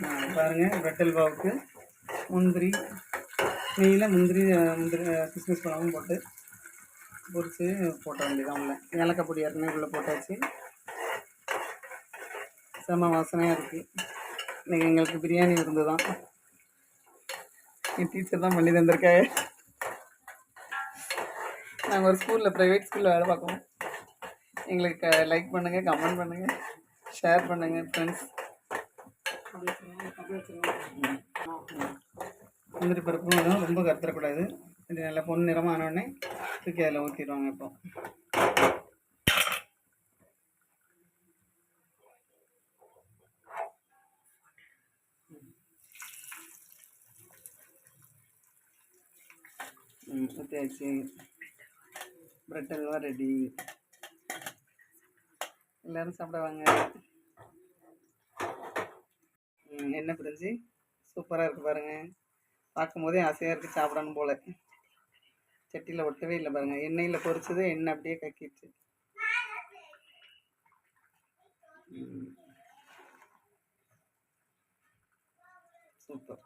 பாருங்கள் பிரெட் அல்வாவுக்கு முந்திரி நெய்யில் முந்திரி கிஸ்மிஸ் பழமும் போட்டு பொரித்து போட்ட வேண்டியதான் உள்ள. ஏலக்காய் பொடி ஏற்கனவே உள்ளே போட்டாச்சு. செம்ம வாசனையாக இருக்குது. இன்றைக்கி எங்களுக்கு பிரியாணி இருந்து தான் என் டீச்சர் தான் பண்ணி தந்திருக்காங்க. நாங்கள் ஒரு ஸ்கூலில் ப்ரைவேட் ஸ்கூலில் வேலை பார்க்குறோம். எங்களுக்கு லைக் பண்ணுங்கள், கமெண்ட் பண்ணுங்கள், ஷேர் பண்ணுங்கள் ஃப்ரெண்ட்ஸ். முந்திரி பருப்பும் ரொம்ப கருத்துறக்கூடாது. இது நல்லா பொன் நிறமானோடனே தூக்கி அதில் ஊற்றிடுவாங்க. இப்போ ஊற்றியாச்சு. Bread halwa ready. எல்லோரும் சாப்பிடுவாங்க. எண்ணெய் பிரிஞ்சு சூப்பராக இருக்குது பாருங்கள். பார்க்கும்போதே ஆசையாக இருக்குது சாப்பிடணும் போல். சட்டியில் ஒட்டவே இல்லை பாருங்கள். எண்ணெயில் பொரிச்சது எண்ணெய் அப்படியே கக்கிடுச்சு. சூப்பர்.